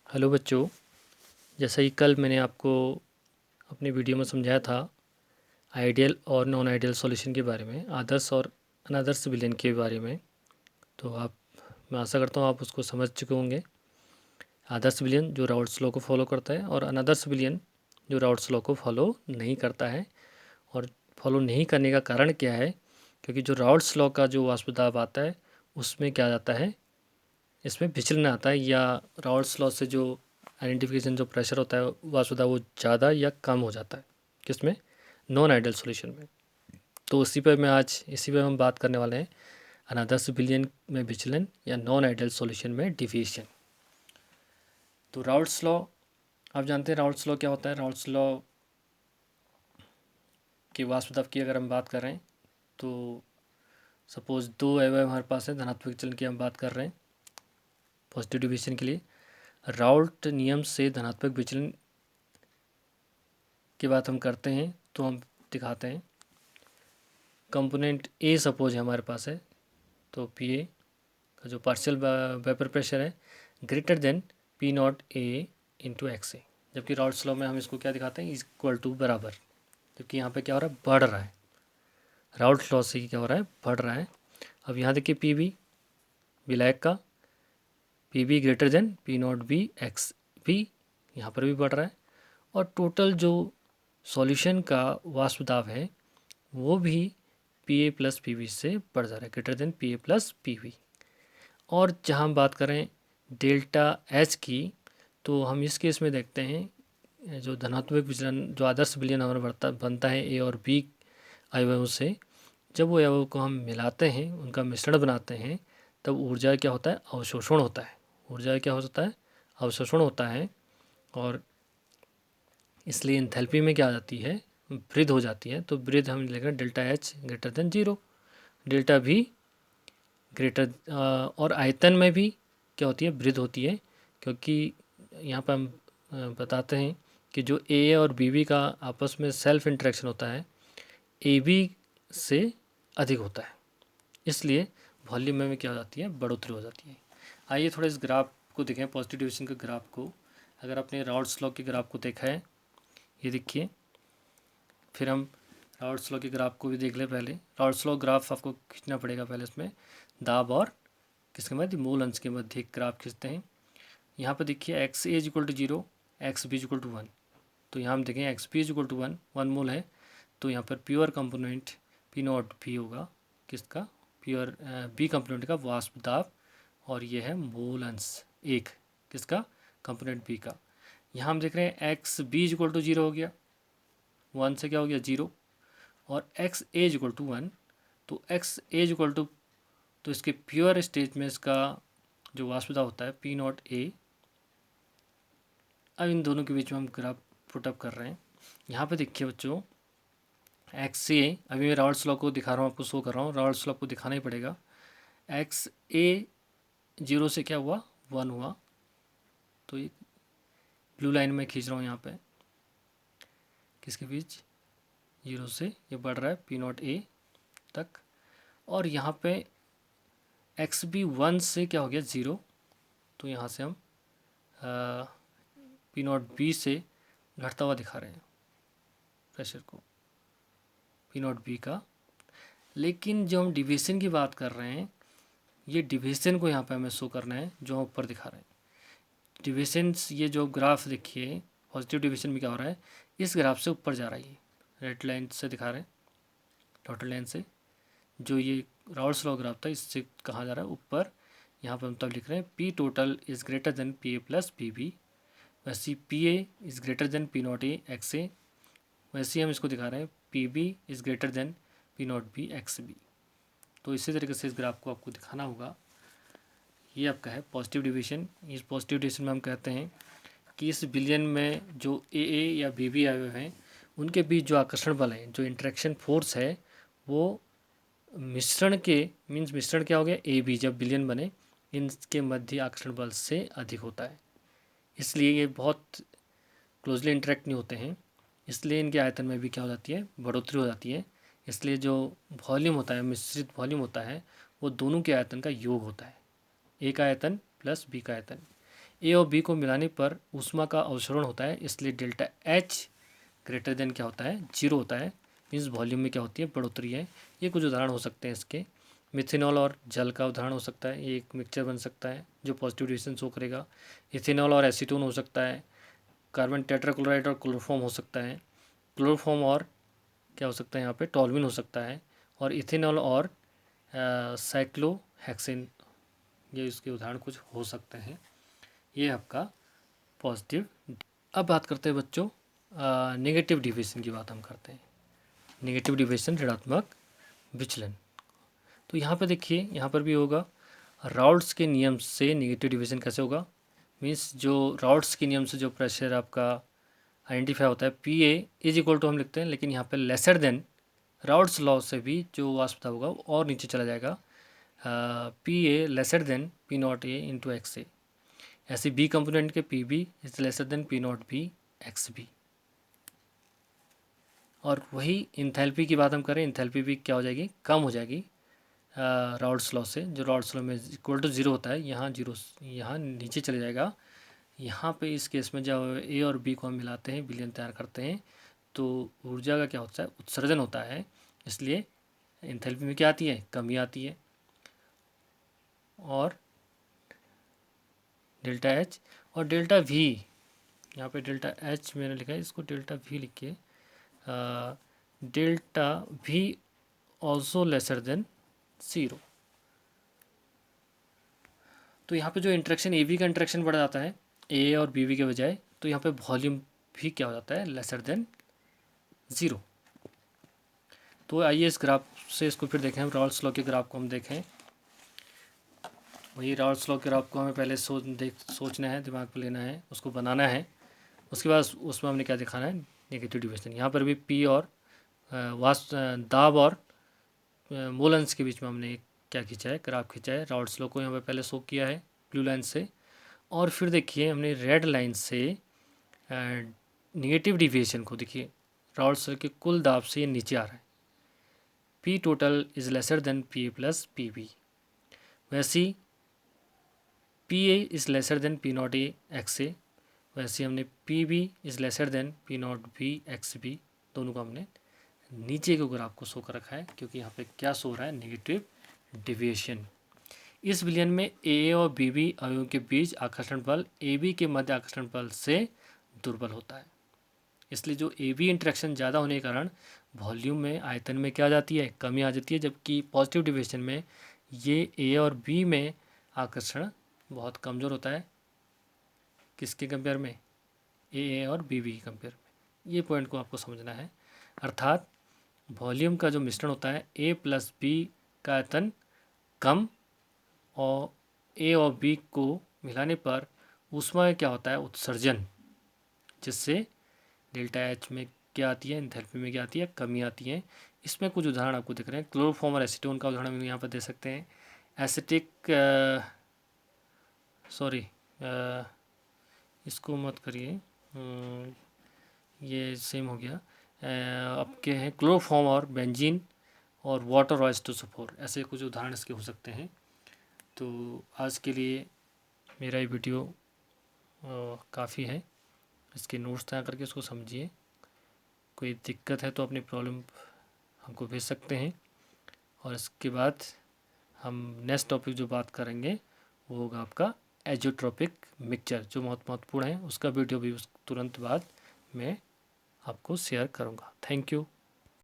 Hello बच्चों, जैसा कि कल मैंने आपको अपनी वीडियो में समझाया था आइडियल और नॉन आइडियल सॉल्यूशन के बारे में, आदर्श और अनादर्श विलयन के बारे में। तो मैं आशा करता हूँ आप उसको समझ चुके होंगे। आदर्श विलयन जो राउल्ट्स लॉ को फॉलो करता है और अनादर्श विलयन जो राउल्ट्स लॉ को फॉलो नहीं करता है। और फॉलो नहीं करने का कारण क्या है? क्योंकि जो राउल्ट्स लॉ का जो वाष्पदाब आता है उसमें क्या जाता है, इसमें विचलन आता है, या राउल्ट्स लॉ से जो आइडेंटिफिकेशन जो प्रेशर होता है वाष्पदाब वो ज़्यादा या कम हो जाता है, किसमें? नॉन आइडियल सॉल्यूशन में। तो इसी पे हम बात करने वाले हैं, अनादर्श विलयन में विचलन या नॉन आइडियल सॉल्यूशन में डिविएशन। तो राउल्ट्स लॉ, आप जानते हैं राउल्ट्स लॉ क्या होता है। राउल्ट्स लॉ के वाष्पदाब की अगर हम बात करें तो सपोज दो अवयव हमारे पास है, धनात्मक विचलन की हम बात कर रहे हैं पॉजिटिव डिविएशन के लिए। राउल्ट नियम से धनात्मक विचलन की बात हम करते हैं तो हम दिखाते हैं कंपोनेंट ए सपोज है हमारे पास है, तो पी ए का जो पार्शियल वेपर प्रेशर है greater than P naught A into X A. जबकि राउल्ट्स लॉ में हम इसको क्या दिखाते हैं, इक्वल टू, बराबर। जबकि यहाँ पे क्या हो रहा है, बढ़ रहा है। राउल्ट्स लॉ से क्या हो रहा है, बढ़ रहा है। अब यहाँ देखिए पी बी विलायक का, P B greater than P not B x B, यहाँ पर भी बढ़ रहा है। और टोटल जो सॉल्यूशन का वाष्पदाब है वो भी P A plus P V से बढ़ जा रहा है, greater than P A plus P V. और जहाँ हम बात करें डेल्टा एच की, तो हम इस केस में देखते हैं जो धनात्मक विचलन, जो आदर्श विलयन हमारा बनता है ए और बी अवयवों से, जब वो अवयवों को हम मिलाते हैं, उनका मिश्रण बनाते हैं, तब ऊर्जा क्या होता है, अवशोषण होता है। ऊर्जा क्या होता है, अवशोषण होता है। और इसलिए इंथैल्पी में क्या आ जाती है, वृद्धि हो जाती है। तो वृद्धि हम लिख रहे हैं delta H greater than zero, delta भी ग्रेटर, और आयतन में भी क्या होती है, वृद्धि होती है। क्योंकि यहाँ पर हम बताते हैं कि जो ए और बी बी का आपस में सेल्फ इंटरेक्शन होता है ए बी से अधिक होता है, इसलिए वॉल्यूम में क्या हो जाती है, बढ़ोतरी हो जाती है। आइए थोड़ा इस ग्राफ को देखें, पॉजिटिव डिविएशन के ग्राफ को। अगर आपने राउल्ट्स लॉ के ग्राफ को देखा है, ये देखिए, फिर हम राउल्ट्स लॉ के ग्राफ को भी देख लें। पहले राउल्ट्स लॉ ग्राफ आपको खींचना पड़ेगा। पहले इसमें दाब और किसके मध्य, मूल अंश के मध्य एक ग्राफ खींचते हैं। यहाँ पर देखिए x A is equal to zero, x B is equal to one. तो यहाँ हम देखें x B is equal to one, one mole है। तो यहाँ पर प्योर कंपोनेंट पी नॉट भी होगा, किसका, प्योर बी कंपोनेंट का वाष्प दाब। और ये है मूल अंश एक, किसका, कंपोनेंट बी का। यहाँ हम देख रहे हैं X B is equal to zero हो गया, वन से क्या हो गया, जीरो। और X A is equal to one, तो X A is equal to, तो इसके प्योर स्टेज में इसका जो वाष्पदा होता है पी नॉट ए। अब इन दोनों के बीच में हम ग्राफ पुटअप कर रहे हैं। यहाँ पे देखिए बच्चों, एक्स ए, अभी मैं राउल्ट्स लॉ को दिखा रहा हूँ, आपको शो कर रहा हूँ, राउल्ट्स लॉ को दिखाना ही पड़ेगा। एक्स ए जीरो से क्या हुआ, वन हुआ। तो ये ब्लू लाइन में खींच रहा हूँ यहाँ पे, किसके बीच, जीरो से ये बढ़ रहा है पी नॉट ए तक। और यहाँ पे एक्स बी वन से क्या हो गया, ज़ीरो। तो यहाँ से हम पी नॉट बी से घटता हुआ दिखा रहे हैं प्रेशर को, पी नॉट बी का। लेकिन जो हम डिविएशन की बात कर रहे हैं, ये डिविएशन को यहाँ पे हमें शो करना है, जो हम ऊपर दिखा रहे हैं डिविएशन। ये जो ग्राफ देखिए, पॉजिटिव डिविएशन में क्या हो रहा है, इस ग्राफ से ऊपर जा रहा है। ये रेड लाइन से दिखा रहे हैं, डॉटेड लाइन से। जो ये राउल्ट्स लॉ ग्राफ था, इससे कहाँ जा रहा है, ऊपर। यहाँ पर हम तब लिख रहे हैं P total is greater than P A plus P B. वैसे ही P A is greater than P naught A X A, वैसे ही हम इसको दिखा रहे हैं P B is greater than P not B x B. तो इसी तरीके से इस ग्राफ को आपको दिखाना होगा। ये आपका है पॉजिटिव डिविएशन। इस पॉजिटिव डिविएशन में हम कहते हैं कि इस विलयन में जो ए या बी बी आए हुए हैं, उनके बीच जो आकर्षण बल है, जो इंटरेक्शन फोर्स है, वो मिश्रण के, मीन्स मिश्रण क्या हो गया, ए बी जब विलयन बने, इनके मध्य आकर्षण बल से अधिक होता है। इसलिए ये बहुत क्लोजली इंटरेक्ट नहीं होते हैं, इसलिए इनके आयतन में भी क्या हो जाती है, बढ़ोतरी हो जाती है। इसलिए जो वॉल्यूम होता है, मिश्रित वॉल्यूम होता है, वो दोनों के आयतन का योग होता है, ए का आयतन प्लस बी का आयतन। ए और बी को मिलाने पर ऊष्मा का अवशोषण होता है, इसलिए डेल्टा एच ग्रेटर देन क्या होता है, 0 होता है। मीन्स वॉल्यूम में क्या होती है, बढ़ोतरी है। ये कुछ उदाहरण हो सकते हैं इसके। मिथेनॉल और जल का उदाहरण हो सकता है, ये एक मिक्सचर बन सकता है जो पॉजिटिव डिविजन शो करेगा। इथेनॉल और एसीटोन हो सकता है। कार्बन टेट्राक्लोराइड और क्लोरोफॉर्म हो सकता है। क्लोरोफॉर्म और क्या हो सकता है यहाँ पे, टॉल्यूमिन हो सकता है। और इथेनॉल और साइक्लोहेक्सेन, ये इसके उदाहरण कुछ हो सकते हैं। ये आपका पॉजिटिव। अब बात करते हैं बच्चों नेगेटिव डिविजन की बात हम करते हैं। नेगेटिव डिविजन, ऋणात्मक विचलन। तो यहाँ पे देखिए, यहाँ पर भी होगा राउल्ट्स के नियम से नेगेटिव डिविजन कैसे होगा। मीन्स जो राउल्ट्स के नियम से जो प्रेशर आपका आइडेंटिफाई होता है, P A is equal to हम लिखते हैं, लेकिन यहाँ पे लेसर देन राउल्ट्स लॉ से भी जो वाष्पता होगा और नीचे चला जाएगा, P A lesser than P naught A into X A. ऐसे बी कंपोनेंट के P B is lesser than P not B x B. और वही इंथैल्पी की बात हम करें, इंथैल्पी भी क्या हो जाएगी, कम हो जाएगी राउल्ट्स लॉ से। जो राउल्ट्स लॉ में इक्वल टू 0 होता है, यहाँ 0 यहाँ नीचे चले जाएगा। यहाँ पे इस केस में जब ए और बी को हम मिलाते हैं, विलयन तैयार करते हैं, तो ऊर्जा का क्या होता है, उत्सर्जन होता है। इसलिए इंथैल्पी में क्या आती है, कमी आती है। और डेल्टा एच और डेल्टा वी, यहाँ पे डेल्टा एच मैंने लिखा है, इसको डेल्टा वी लिखिए। Delta we also lesser than 0। तो यहाँ पे जो इंट्रैक्शन ए बी का इंट्रैक्शन बढ़ जाता है ए और बी वी के बजाय, तो यहाँ पे वॉल्यूम भी क्या हो जाता है, लेसर देन 0। तो आइए इस ग्राफ से इसको फिर देखें, राउल्ट्स लॉ के ग्राफ को हम देखें। वही राउल्ट्स लॉ के ग्राफ को हमें पहले सोचना है, दिमाग पर लेना है, उसको बनाना है। उसके बाद उसमें हमने क्या दिखाना है, नेगेटिव डिविजन। यहाँ पर भी पी और दाब और मोल अंश के बीच में हमने क्या खींचा है, ग्राफ खींचा है। राउल्ट्स लॉ को यहाँ पर पहले शो किया है ब्लू लाइन से, और फिर देखिए हमने रेड लाइन से नेगेटिव डिविएशन को, देखिए राउल्ट्स लॉ के कुल दाब से ये नीचे आ रहा है। P total is lesser than P A plus P B. वैसी P A is lesser than P naught A X A. वैसे हमने P B is lesser than P not B x B, दोनों को हमने नीचे के ग्राफ को show कर रखा है, क्योंकि यहाँ पे क्या शो रहा है, नेगेटिव डिविएशन। इस विलयन में ए और बी बी अणुओं के बीच आकर्षण बल ए बी के मध्य आकर्षण बल से दुर्बल होता है। इसलिए जो ए बी इंट्रैक्शन ज़्यादा होने के कारण वॉल्यूम में, आयतन में क्या आ जाती है, कमी आ जाती है। जबकि पॉजिटिव डिविएशन में ये ए और बी में आकर्षण बहुत कमज़ोर होता है। किसके कंपेयर में, ए और बी बी के कंपेयर में। ये पॉइंट को आपको समझना है। अर्थात वॉल्यूम का जो मिश्रण होता है, ए प्लस बी का आयतन कम और ए और बी को मिलाने पर ऊष्मा में क्या होता है, उत्सर्जन, जिससे डेल्टा एच में क्या आती है, एंथैल्पी में क्या आती है, कमी आती है। इसमें कुछ उदाहरण आपको दिख रहे हैं। क्लोरोफॉर्म और एसीटोन का उदाहरण हम यहाँ पर दे सकते हैं। एसिटिक इसको मत करिए, ये सेम हो गया। आपके हैं क्लोरोफॉर्म और बेंजीन और वाटर और एस्टोसोफोर, ऐसे कुछ उदाहरण इसके हो सकते हैं। तो आज के लिए मेरा ये वीडियो काफ़ी है। इसके नोट्स तैयार करके इसको समझिए। कोई दिक्कत है तो अपनी प्रॉब्लम हमको भेज सकते हैं। और इसके बाद हम नेक्स्ट टॉपिक जो बात करेंगे वो होगा आपका एजोट्रोपिक मिक्सचर, जो बहुत महत्वपूर्ण है। उसका वीडियो भी उस तुरंत बाद मैं आपको शेयर करूँगा। Thank you.